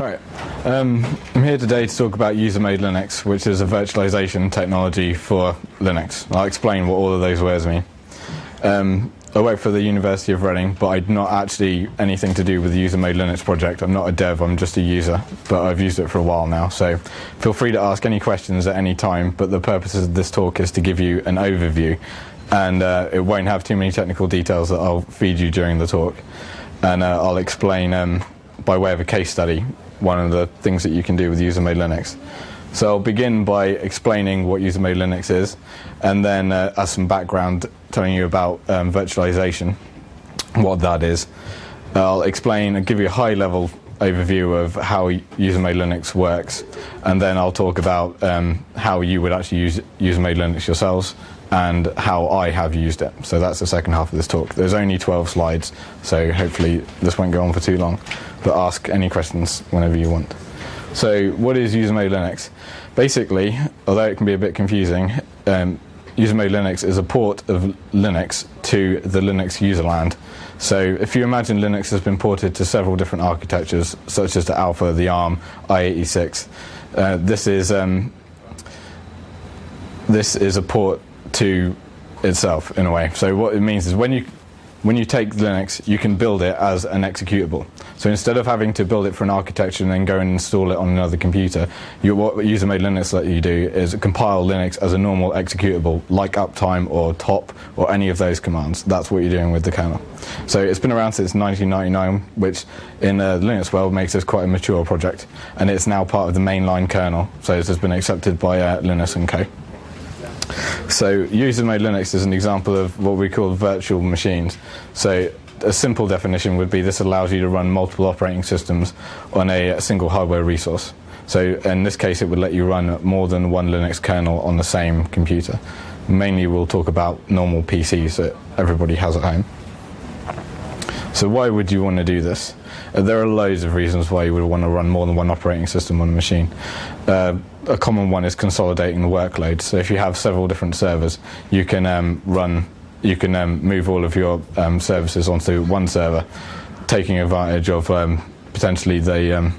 Alright, I'm here today to talk about user-made Linux, which is a virtualization technology for Linux. I'll explain what all of those words mean. I work for the University of Reading, but I'm not actually anything to do with the user-made Linux project. I'm not a dev, I'm just a user, but I've used it for a while now, so feel free to ask any questions at any time, but the purpose of this talk is to give you an overview, and it won't have too many technical details that I'll feed you during the talk. And I'll explain, by way of a case study, one of the things that you can do with user-made Linux. So I'll begin by explaining what user-made Linux is, and then as some background telling you about virtualization, what that is. I'll explain and give you a high-level overview of how user-made Linux works, and then I'll talk about how you would actually use user-made Linux yourselves, and how I have used it. So that's the second half of this talk. There's only 12 slides, so hopefully this won't go on for too long, but ask any questions whenever you want. So what is user-made Linux? Basically, although it can be a bit confusing, user-made Linux is a port of Linux to the Linux userland. So if you imagine Linux has been ported to several different architectures, such as the Alpha, the ARM, x86, this is a port to itself, in a way. So what it means is when you take Linux, you can build it as an executable. So instead of having to build it for an architecture and then go and install it on another computer, what user-made Linux let you do is compile Linux as a normal executable, like uptime or top or any of those commands. That's what you're doing with the kernel. So it's been around since 1999, which in the Linux world makes this quite a mature project, and it's now part of the mainline kernel, so it has been accepted by Linus and Co. So user-made Linux is an example of what we call virtual machines. So a simple definition would be this allows you to run multiple operating systems on a single hardware resource. So in this case it would let you run more than one Linux kernel on the same computer. Mainly we'll talk about normal PCs that everybody has at home. So why would you want to do this? There are loads of reasons why you would want to run more than one operating system on a machine. A common one is consolidating the workload. So if you have several different servers, you can move all of your services onto one server, taking advantage of potentially the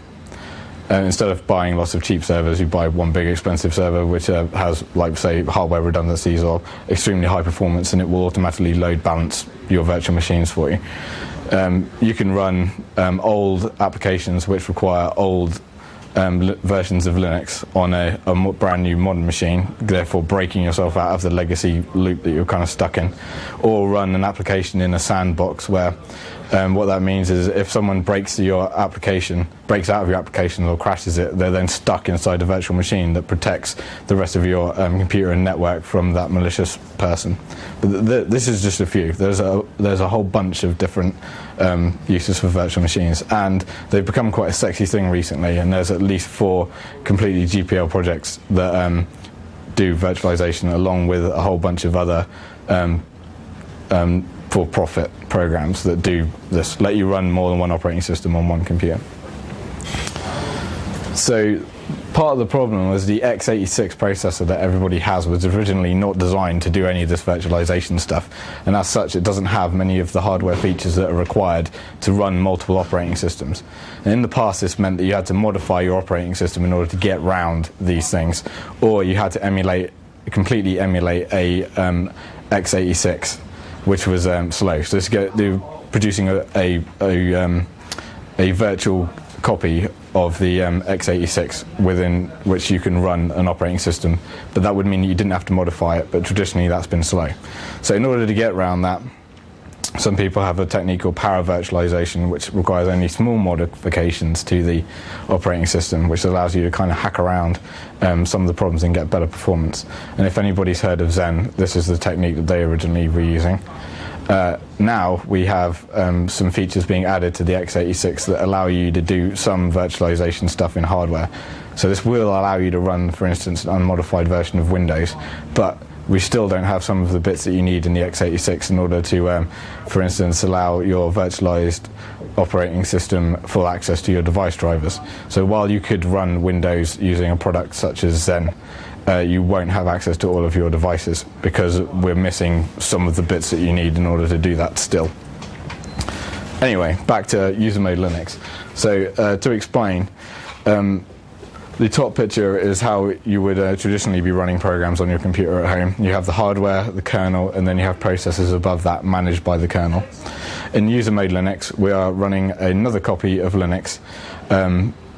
instead of buying lots of cheap servers, you buy one big expensive server which has, like, say, hardware redundancies or extremely high performance, and it will automatically load balance your virtual machines for you. You can run old applications which require old versions of Linux on a brand new modern machine, therefore breaking yourself out of the legacy loop that you're kind of stuck in, or run an application in a sandbox where what that means is if someone breaks out of your application or crashes it, they're then stuck inside a virtual machine that protects the rest of your computer and network from that malicious person. But this is just a few. There's a whole bunch of different uses for virtual machines, and they've become quite a sexy thing recently, and there's at least 4 completely GPL projects that do virtualization, along with a whole bunch of other for-profit programs that do this, let you run more than one operating system on one computer. So part of the problem was the x86 processor that everybody has was originally not designed to do any of this virtualization stuff, and as such it doesn't have many of the hardware features that are required to run multiple operating systems. And in the past this meant that you had to modify your operating system in order to get around these things, or you had to completely emulate a x86, which was slow. So they're producing a virtual copy of the x86 within which you can run an operating system, but that would mean you didn't have to modify it, but traditionally that's been slow. So in order to get around that, some people have a technique called power virtualization, which requires only small modifications to the operating system, which allows you to kind of hack around some of the problems and get better performance. And if anybody's heard of Zen, this is the technique that they originally were using. Now we have some features being added to the x86 that allow you to do some virtualization stuff in hardware. So this will allow you to run, for instance, an unmodified version of Windows, but we still don't have some of the bits that you need in the x86 in order to, for instance, allow your virtualized operating system full access to your device drivers. So while you could run Windows using a product such as Zen, you won't have access to all of your devices because we're missing some of the bits that you need in order to do that still. Anyway, back to user mode Linux. So to explain, the top picture is how you would traditionally be running programs on your computer at home. You have the hardware, the kernel, and then you have processes above that managed by the kernel. In user mode Linux, we are running another copy of Linux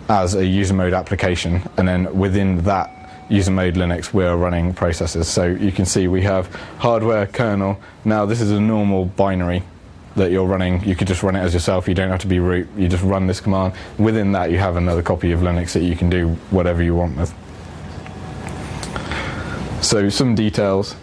as a user mode application, and then within that user mode Linux, we are running processes. So you can see we have hardware, kernel. Now this is a normal binary that you're running. You could just run it as yourself. You don't have to be root. You just run this command. Within that, you have another copy of Linux that you can do whatever you want with. So some details.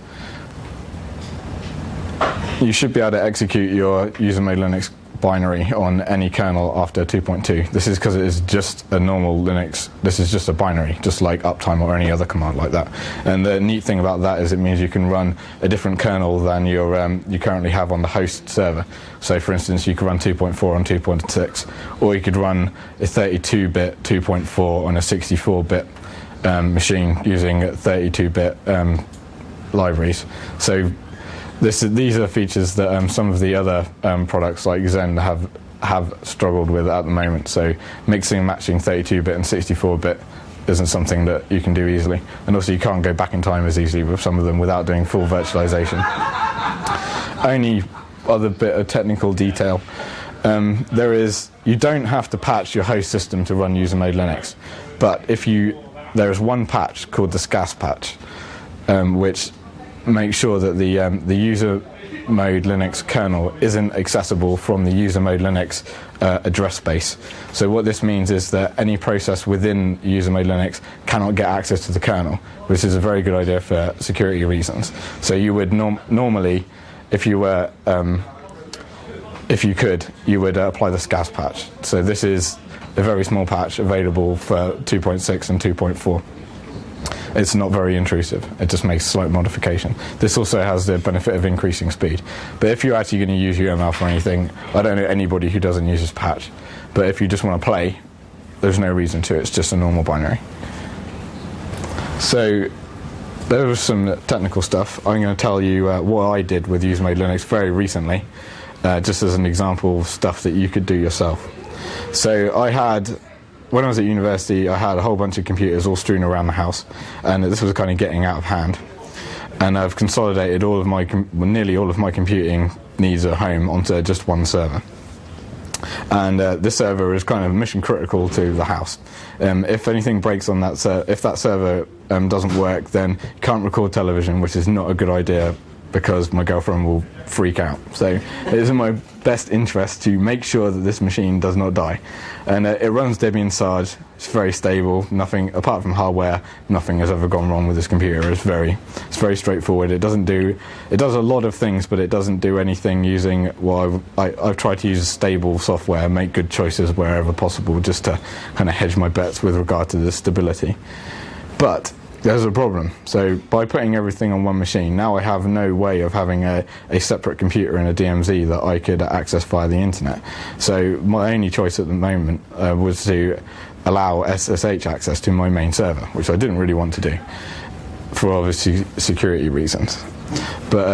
You should be able to execute your user mode Linux binary on any kernel after 2.2. This is because it is just a normal Linux. This is just a binary, just like uptime or any other command like that. And the neat thing about that is it means you can run a different kernel than you currently have on the host server. So for instance, you could run 2.4 on 2.6, or you could run a 32-bit 2.4 on a 64-bit machine using 32-bit libraries. So these are features that some of the other products like Zen have struggled with at the moment. So mixing and matching 32-bit and 64-bit isn't something that you can do easily. And also you can't go back in time as easily with some of them without doing full virtualization. Only other bit of technical detail. You don't have to patch your host system to run user mode Linux. But there is one patch called the SCAS patch, which make sure that the user mode Linux kernel isn't accessible from the user mode Linux address space. So what this means is that any process within user mode Linux cannot get access to the kernel, which is a very good idea for security reasons. So you would normally, if you could, you would apply the SCAS patch. So this is a very small patch available for 2.6 and 2.4. It's not very intrusive. It just makes a slight modification. This also has the benefit of increasing speed. But if you're actually going to use UML for anything, I don't know anybody who doesn't use this patch. But if you just want to play, there's no reason to. It's just a normal binary. So there was some technical stuff. I'm going to tell you what I did with user mode Linux very recently, just as an example of stuff that you could do yourself. So when I was at university, I had a whole bunch of computers all strewn around the house, and this was kind of getting out of hand. And I've consolidated nearly all of my computing needs at home onto just one server. And this server is kind of mission critical to the house. If anything breaks on that if that server doesn't work, then you can't record television, which is not a good idea because my girlfriend will freak out. So it is in my best interest to make sure that this machine does not die. And it runs Debian Sarge. It's very stable. Nothing, apart from hardware, nothing has ever gone wrong with this computer. It's very straightforward. It does a lot of things, but it doesn't do anything using I've tried to use stable software, make good choices wherever possible, just to kind of hedge my bets with regard to the stability. But there's a problem. So by putting everything on one machine, now I have no way of having a separate computer and a DMZ that I could access via the internet. So my only choice at the moment was to allow SSH access to my main server, which I didn't really want to do for obviously security reasons. But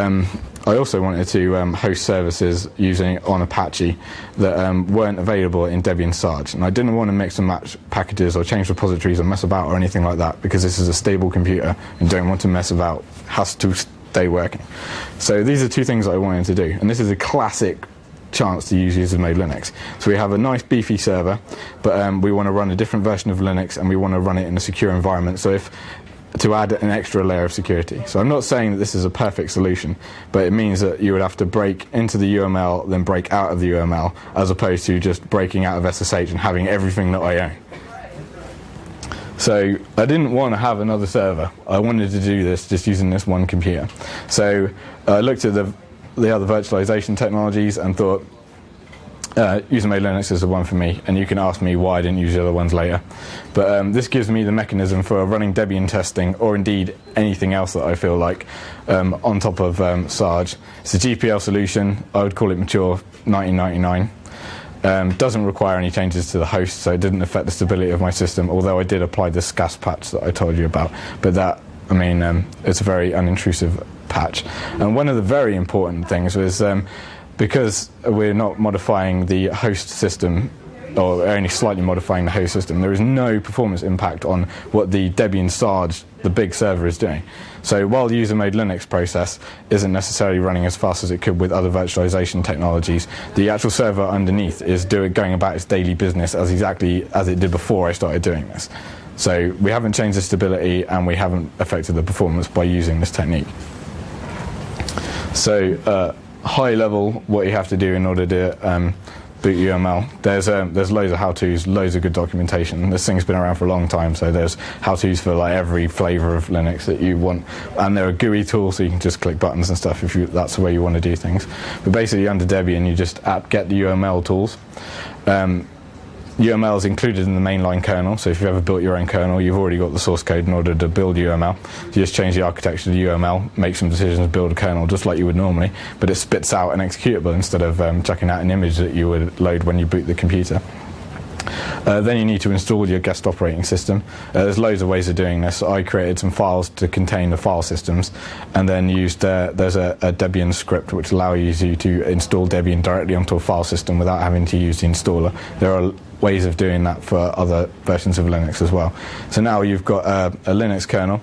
I also wanted to host services on Apache that weren't available in Debian Sarge, and I didn't want to mix and match packages or change repositories or mess about or anything like that, because this is a stable computer and don't want to mess about. It has to stay working. So these are two things that I wanted to do, and this is a classic chance to use user mode Linux. So we have a nice beefy server, but we want to run a different version of Linux, and we want to run it in a secure environment. So to add an extra layer of security. So I'm not saying that this is a perfect solution, but it means that you would have to break into the UML, then break out of the UML, as opposed to just breaking out of SSH and having everything that I own. So I didn't want to have another server. I wanted to do this just using this one computer. So I looked at the other virtualization technologies and thought, user mode Linux is the one for me, and you can ask me why I didn't use the other ones later. But this gives me the mechanism for running Debian testing, or indeed anything else that I feel like, on top of Sarge. It's a GPL solution. I would call it mature 1999. Doesn't require any changes to the host, so it didn't affect the stability of my system, although I did apply the SCAS patch that I told you about. But it's a very unintrusive patch. And one of the very important things was because we're not modifying the host system, or only slightly modifying the host system, there is no performance impact on what the Debian Sarge, the big server, is doing. So while the user mode Linux process isn't necessarily running as fast as it could with other virtualization technologies, the actual server underneath is going about its daily business as exactly as it did before I started doing this. So we haven't changed the stability, and we haven't affected the performance by using this technique. So high level, what you have to do in order to boot UML. There's loads of how-tos, loads of good documentation. This thing's been around for a long time, so there's how-tos for like every flavour of Linux that you want, and there are GUI tools, so you can just click buttons and stuff if that's the way you want to do things. But basically, under Debian, you just get the UML tools. UML is included in the mainline kernel, so if you've ever built your own kernel, you've already got the source code in order to build UML. You just change the architecture to UML, make some decisions, build a kernel just like you would normally, but it spits out an executable instead of chucking out an image that you would load when you boot the computer. Then you need to install your guest operating system. There's loads of ways of doing this. I created some files to contain the file systems, and then used there's a Debian script which allows you to install Debian directly onto a file system without having to use the installer. There are ways of doing that for other versions of Linux as well. So now you've got a Linux kernel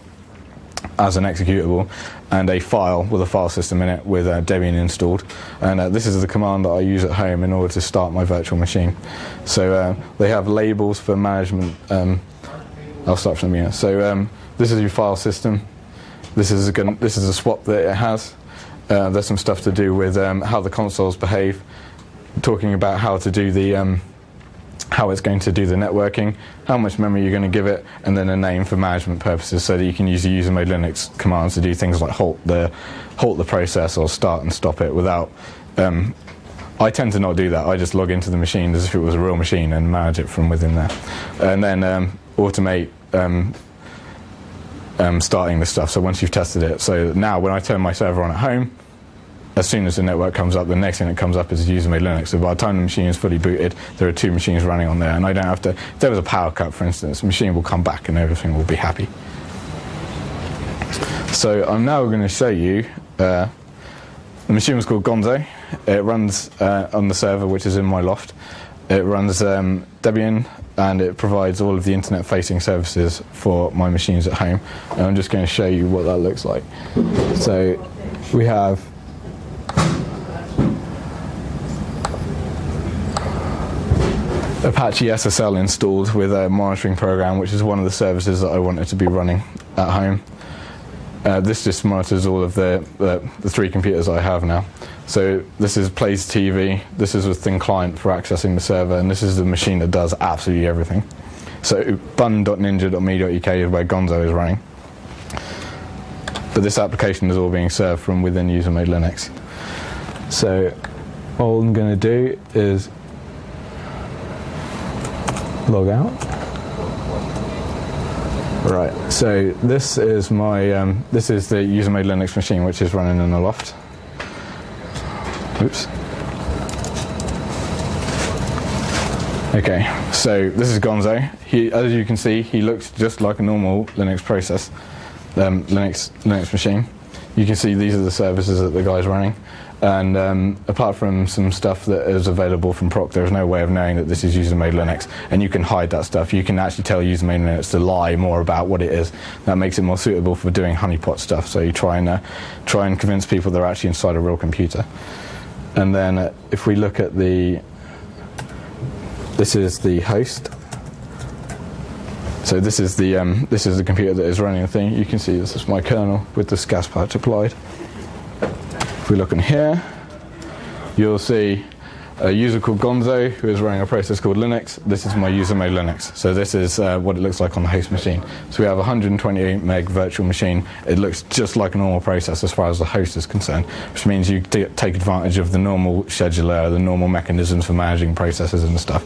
as an executable and a file with a file system in it with Debian installed, and this is the command that I use at home in order to start my virtual machine. So they have labels for management. I'll start from the beginning. So this is your file system. This is a swap that it has. There's some stuff to do with how the consoles behave, talking about how to do the how it's going to do the networking, how much memory you're going to give it, and then a name for management purposes so that you can use the user mode Linux commands to do things like halt the process or start and stop it without. I tend to not do that. I just log into the machine as if it was a real machine and manage it from within there, and then automate starting the stuff. So once you've tested it, so now when I turn my server on at home, as soon as the network comes up, the next thing that comes up is user mode Linux. So by the time the machine is fully booted, there are 2 machines running on there, and I don't have to. If there was a power cut, for instance, the machine will come back and everything will be happy. So I'm now going to show you. The machine was called Gonzo. It runs on the server, which is in my loft. It runs Debian, and it provides all of the internet-facing services for my machines at home. And I'm just going to show you what that looks like. So we have Apache SSL installed with a monitoring program, which is one of the services that I wanted to be running at home. This just monitors all of the 3 computers I have now. So this is plays TV, this is a thin client for accessing the server, and this is the machine that does absolutely everything. So bun.ninja.me.uk is where Gonzo is running. But this application is all being served from within user mode Linux. So all I'm going to do is log out. Right, so this is my this is the user mode Linux machine, which is running in the loft. Oops. Okay, so this is Gonzo. As you can see, he looks just like a normal Linux process, Linux machine. You can see these are the services that the guy's running. And apart from some stuff that is available from proc, there's no way of knowing that this is user mode Linux, and you can hide that stuff. You can actually tell user mode Linux to lie more about what it is. That makes it more suitable for doing honeypot stuff. So you try and convince people they're actually inside a real computer. And then if we look at this is the host. So this is the computer that is running the thing. You can see this is my kernel with this gas patch applied. If we look in here, you'll see a user called Gonzo who is running a process called Linux. This is my user mode Linux. So this is what it looks like on the host machine. So we have a 128 meg virtual machine. It looks just like a normal process as far as the host is concerned, which means you take advantage of the normal scheduler, the normal mechanisms for managing processes and stuff.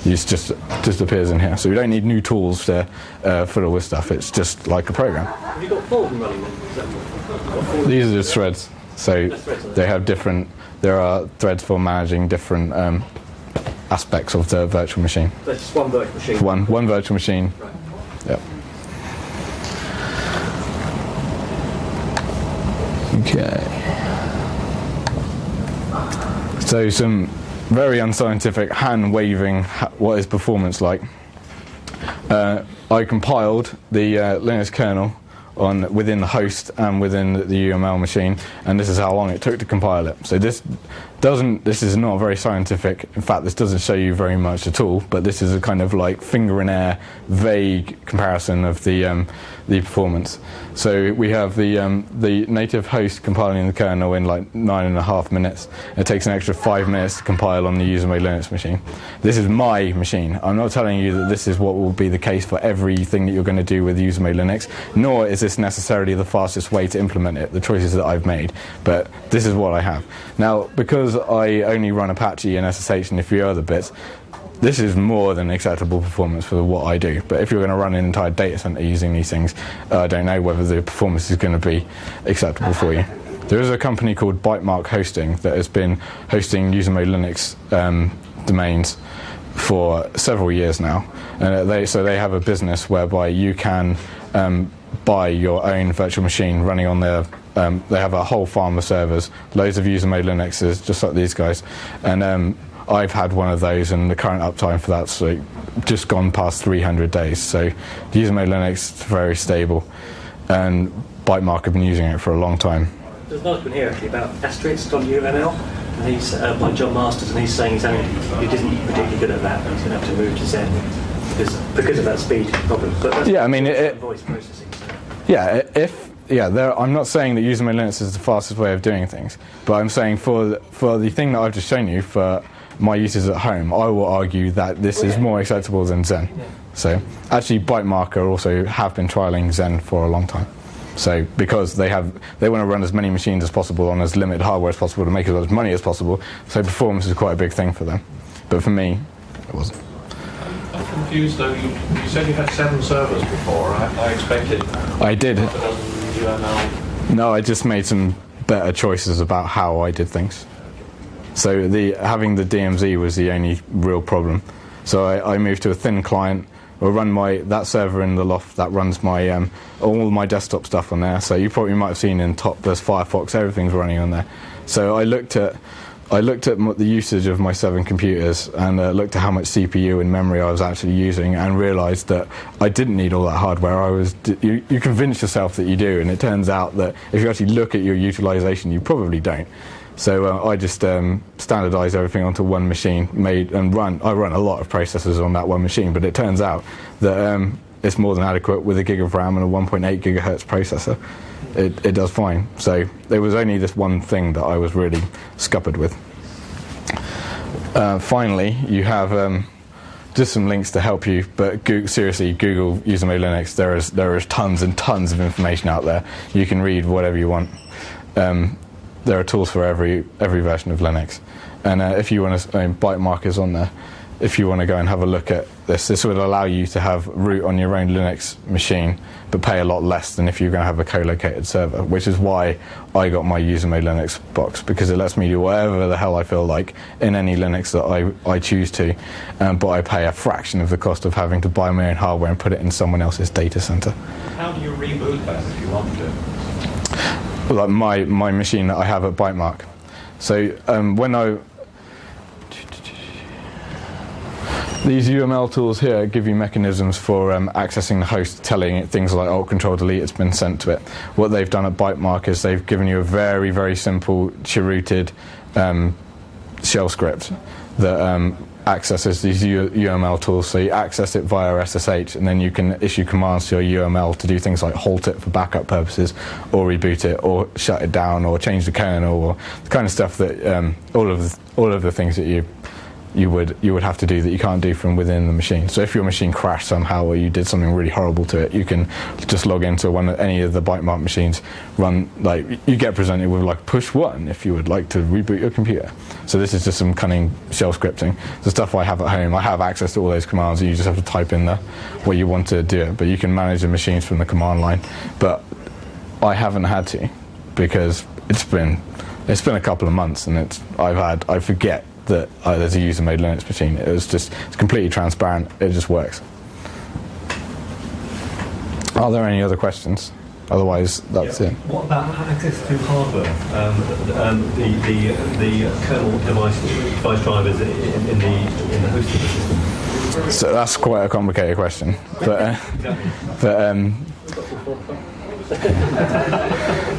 It just appears in here. So we don't need new tools to fiddle with stuff. It's just like a program. Have you got Fulton running then? These are just threads. So they have different. There are threads for managing different aspects of the virtual machine. So it's just one virtual machine? One virtual machine. Right. Yep. Okay. So some very unscientific hand waving what is performance like. I compiled the Linux kernel within the host and within the UML machine, and this is how long it took to compile it. So this is not very scientific. In fact, this doesn't show you very much at all, but this is a kind of like finger in air, vague comparison of the performance. So we have the native host compiling the kernel in like 9.5 minutes. It takes an extra 5 minutes to compile on the user-made Linux machine. This is my machine. I'm not telling you that this is what will be the case for everything that you're going to do with user-made Linux, nor is this necessarily the fastest way to implement it, the choices that I've made, but this is what I have. Now, because I only run Apache and SSH and a few other bits, this is more than acceptable performance for what I do. But if you're going to run an entire data center using these things, I don't know whether the performance is going to be acceptable for you. There is a company called Bytemark Hosting that has been hosting user-made Linux domains for several years now. So they have a business whereby you can buy your own virtual machine running on their they have a whole farm of servers, loads of user-made Linuxes, just like these guys. And I've had one of those, and the current uptime for that's just gone past 300 days. So user-made Linux is very stable, and Bytemark have been using it for a long time. There's another one here actually about asterisks on UML, and he's by John Masters, and he's saying he isn't particularly good at that, and he's going to have to move to Zen because of that speed problem. But that's yeah, I mean, voice processing. So. Yeah, I'm not saying that user-made Linux is the fastest way of doing things, but I'm saying for the thing that I've just shown you, for my uses at home, I will argue that this is more acceptable than Zen. Yeah. So actually, Bytemark also have been trialing Zen for a long time. So because they want to run as many machines as possible on as limited hardware as possible to make as much money as possible, so performance is quite a big thing for them. But for me, it wasn't. I'm confused though. You said you had 7 servers before. I expected. I did. UML. No, I just made some better choices about how I did things. So having the DMZ was the only real problem. So I moved to a thin client. I'll run that server in the loft that runs my all my desktop stuff on there. So you probably might have seen in top there's Firefox, everything's running on there. So I looked at the usage of my 7 computers and looked at how much CPU and memory I was actually using, and realised that I didn't need all that hardware. You convince yourself that you do, and it turns out that if you actually look at your utilisation, you probably don't. So I just standardised everything onto one machine, I run a lot of processors on that one machine, but it turns out that it's more than adequate with a gig of RAM and a 1.8 gigahertz processor. It does fine. So there was only this one thing that I was really scuppered with. Finally, you have just some links to help you, but seriously, Google user-made Linux. There is tons and tons of information out there. You can read whatever you want. There are tools for every version of Linux, and if you want to, Bytemark is on there. If you want to go and have a look at this would allow you to have root on your own Linux machine, but pay a lot less than if you're going to have a co-located server, which is why I got my user-made Linux box, because it lets me do whatever the hell I feel like in any Linux that I choose to, but I pay a fraction of the cost of having to buy my own hardware and put it in someone else's data center. How do you reboot that if you want to? Like my machine that I have at Bytemark. So these UML tools here give you mechanisms for accessing the host, telling it things like Alt Control Delete, it's been sent to it. What they've done at Bytemark is they've given you a very, very simple chrooted shell script that accesses these UML tools. So you access it via SSH, and then you can issue commands to your UML to do things like halt it for backup purposes, or reboot it, or shut it down, or change the kernel, or the kind of stuff that all of the things that you would have to do that you can't do from within the machine. So if your machine crashed somehow, or you did something really horrible to it, you can just log into any of the Bytemark machines, you get presented with like push 1 if you would like to reboot your computer. So this is just some cunning shell scripting. The stuff I have at home, I have access to all those commands, and you just have to type in what you want to do it. But you can manage the machines from the command line. But I haven't had to, because it's been a couple of months, and I forget that there's a user-made Linux machine. It's completely transparent. It just works. Are there any other questions? Otherwise, that's it. What about access to hardware? The kernel device drivers in the hosting system. So that's quite a complicated question, but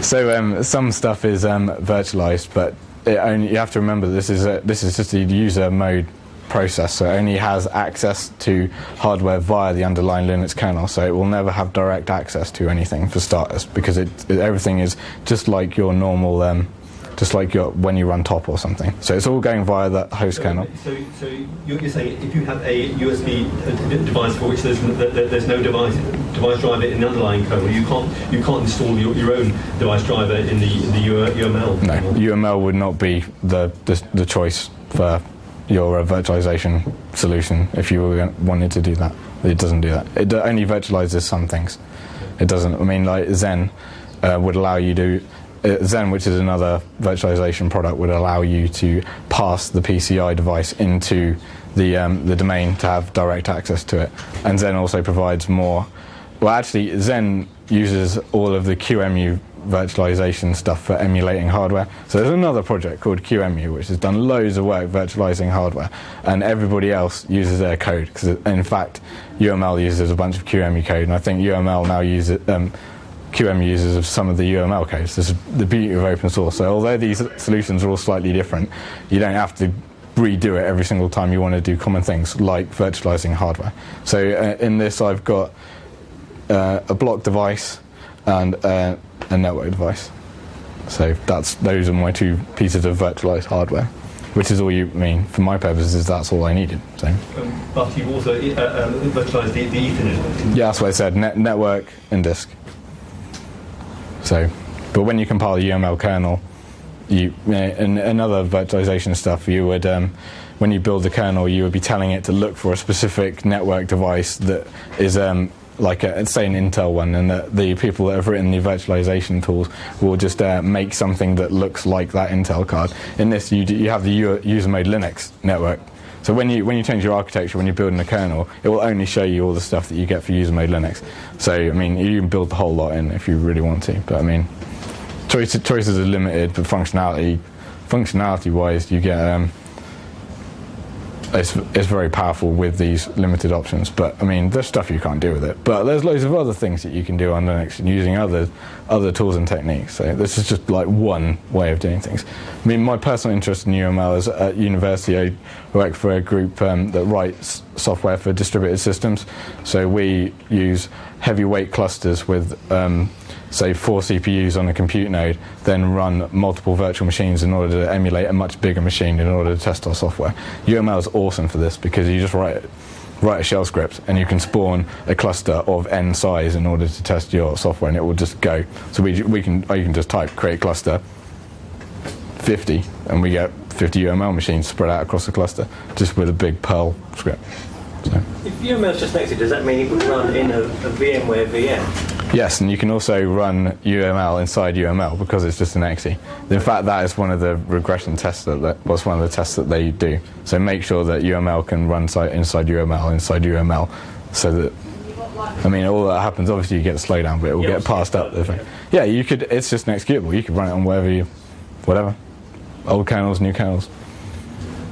so some stuff is virtualized, but you have to remember this is just a user mode process, so it only has access to hardware via the underlying Linux kernel, so it will never have direct access to anything for starters, because everything is just like your normal, just like when you run top or something. So it's all going via the host kernel. So you're saying if you have a USB device for which there's no device driver in the underlying kernel, you can't install your own device driver in the UML. No, UML would not be the choice for your virtualization solution if you wanted to do that. It doesn't do that. It only virtualizes some things. It doesn't. I mean, like Zen would allow you to. Zen, which is another virtualization product, would allow you to pass the PCI device into the domain to have direct access to it. And Zen also provides more. Well, actually, Zen uses all of the QEMU virtualization stuff for emulating hardware. So there's another project called QEMU which has done loads of work virtualizing hardware, and everybody else uses their code, because in fact UML uses a bunch of QEMU code, and I think UML now uses QEMU uses some of the UML codes. This is the beauty of open source. So although these solutions are all slightly different, you don't have to redo it every single time you want to do common things like virtualizing hardware. So in this I've got a block device and a network device. So those are my two pieces of virtualized hardware, which is all for my purposes, that's all I needed. So. But you've also virtualized the Ethernet. Yeah, that's what I said, network and disk. So, but when you compile the UML kernel, and another virtualization stuff, you would, when you build the kernel, you would be telling it to look for a specific network device that is like say an Intel one, and the people that have written the virtualization tools will just make something that looks like that Intel card. In this, you have the user mode Linux network. So when you change your architecture, when you're building a kernel, it will only show you all the stuff that you get for user mode Linux. So I mean, you can build the whole lot in if you really want to. But I mean, choices are limited, but functionality-wise, you get it's very powerful with these limited options. But I mean, there's stuff you can't do with it. But there's loads of other things that you can do on Linux using other tools and techniques. So this is just like one way of doing things. I mean, my personal interest in UML is at university. I work for a group that writes software for distributed systems. So we use heavyweight clusters with say 4 CPUs on a compute node, then run multiple virtual machines in order to emulate a much bigger machine in order to test our software. UML is awesome for this because you just write a shell script and you can spawn a cluster of n size in order to test your software, and it will just go. So you can just type create cluster 50 and we get 50 UML machines spread out across the cluster just with a big Perl script. So. If UML is just next to it, does that mean it would run in a VMware VM? Yes, and you can also run UML inside UML because it's just an exe. In fact, that is one of the regression tests was one of the tests that they do. So make sure that UML can run inside UML, so that, I mean, all that happens, obviously you get a slowdown, but it will get passed up the thing. Yeah, you could. It's just an executable. You could run it on whatever, old kernels, new kernels.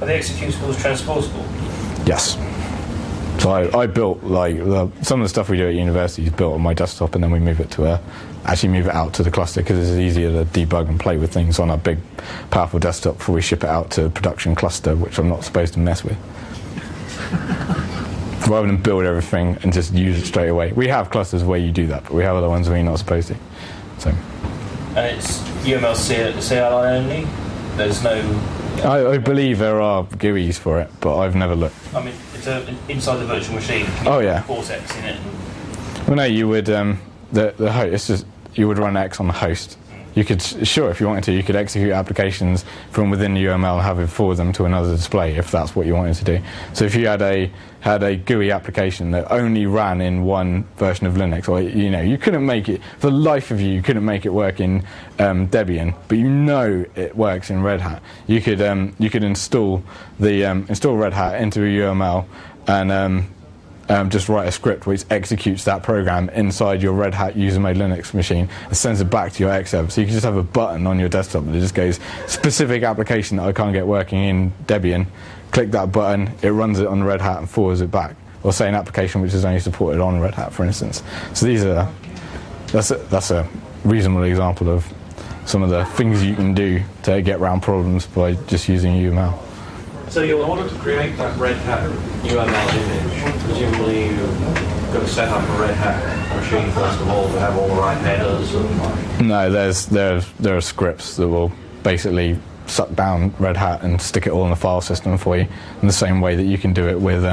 Are the executables transportable? Yes. So I built some of the stuff we do at university is built on my desktop, and then we move it out to the cluster because it's easier to debug and play with things on a big, powerful desktop before we ship it out to a production cluster, which I'm not supposed to mess with. Rather than build everything and just use it straight away. We have clusters where you do that, but we have other ones where you're not supposed to. So. And it's UML CLI only? There's no... I believe there are GUIs for it, but I've never looked. I mean, it's inside the virtual machine. Oh yeah. Force X in it. Well, no, you would the host. It's just you would run X on the host. You could, sure, if you wanted to, you could execute applications from within the UML and have it forward them to another display if that's what you wanted to do. So if you had a GUI application that only ran in one version of Linux, or you couldn't make it for the life of you couldn't make it work in Debian, but it works in Red Hat. You could install Red Hat into a UML just write a script which executes that program inside your Red Hat user mode Linux machine and sends it back to your X server. So you can just have a button on your desktop that just goes, specific application that I can't get working in Debian, click that button, it runs it on Red Hat and forwards it back. Or say an application which is only supported on Red Hat, for instance. So that's a reasonable example of some of the things you can do to get around problems by just using UML. So in order to create that Red Hat UML image, presumably you've got to set up a Red Hat machine first of all to have all the right headers and... No, there are scripts that will basically suck down Red Hat and stick it all in a file system for you in the same way that you can do it with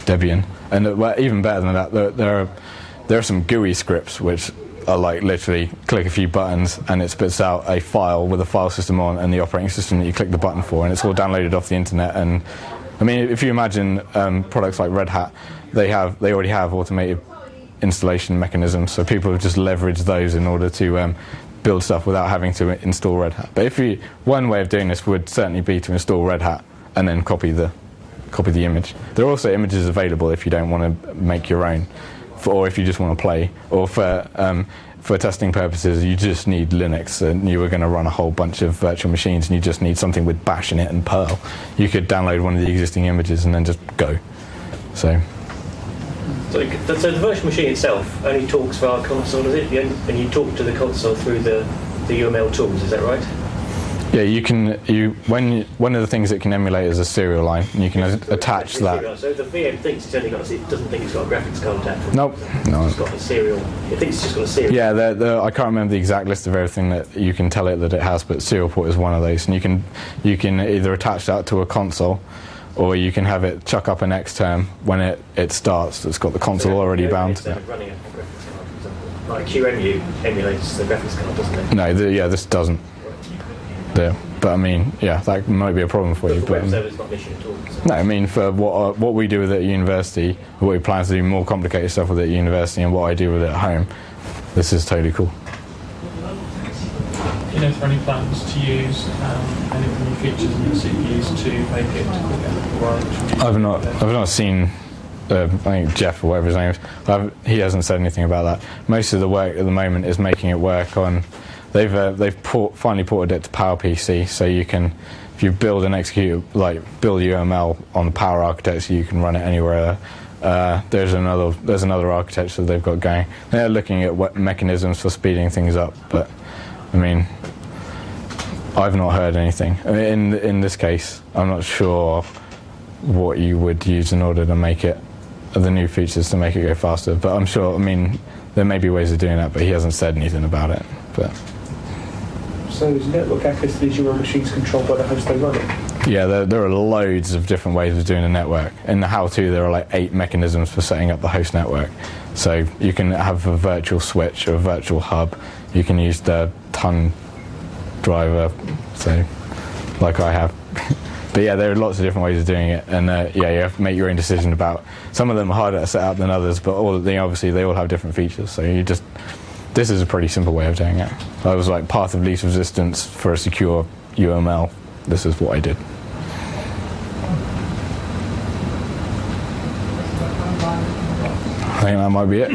Debian. And even better than that, there are some GUI scripts which are like literally click a few buttons and it spits out a file with a file system on and the operating system that you click the button for, and it's all downloaded off the internet. And I mean, if you imagine products like Red Hat, they already have automated installation mechanisms, so people have just leveraged those in order to build stuff without having to install Red Hat. But one way of doing this would certainly be to install Red Hat and then copy the image. There are also images available if you don't want to make your own, or if you just want to play, or for testing purposes you just need Linux and you were going to run a whole bunch of virtual machines and you just need something with Bash in it and Perl. You could download one of the existing images and then just go. So the virtual machine itself only talks via console, does it? And you talk to the console through the UML tools, is that right? Yeah, one of the things it can emulate is a serial line, and you can attach that. So the VM thinks it doesn't think it's got a graphics card attached. Nope, no. It's got a serial. It thinks it's just got a serial. Yeah, I can't remember the exact list of everything that you can tell it that it has, but serial port is one of those, and you can either attach that to a console, or you can have it chuck up an Xterm when it starts. It's got the console already bound to it. Running a graphics card, for example. Like QEMU emulates the graphics card, doesn't it? No, this doesn't. But I mean, yeah, that might be a problem for you. But web server's not an issue at all. So. No, I mean, for what we do with it at university, what we plan to do more complicated stuff with it at university, and what I do with it at home, this is totally cool. You know, is there any plans to use any of the new features in the CPUs to make it work? I've not seen. I think Jeff or whatever his name is. He hasn't said anything about that. Most of the work at the moment is making it work on. They've finally ported it to PowerPC, so you can, if you build and execute, build UML on the Power architecture, you can run it anywhere. There's another architecture they've got going. They're looking at what mechanisms for speeding things up, but I mean, I've not heard anything. I mean, in this case, I'm not sure what you would use in order to make it, the new features to make it go faster. But I'm sure. I mean, there may be ways of doing that, but he hasn't said anything about it. But. So is network access to these UML machines controlled by the host they run it? Yeah, there are loads of different ways of doing a network. In the how-to, there are like 8 mechanisms for setting up the host network. So you can have a virtual switch or a virtual hub. You can use the ton driver, so like I have. But yeah, there are lots of different ways of doing it, and you have to make your own decision about. Some of them are harder to set up than others, but obviously they all have different features. So this is a pretty simple way of doing it. I was like path of least resistance for a secure UML. This is what I did. I think that might be it.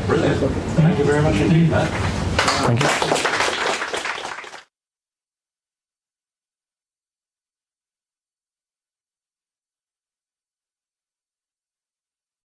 Brilliant. Thank you very much indeed, Matt. Thank you.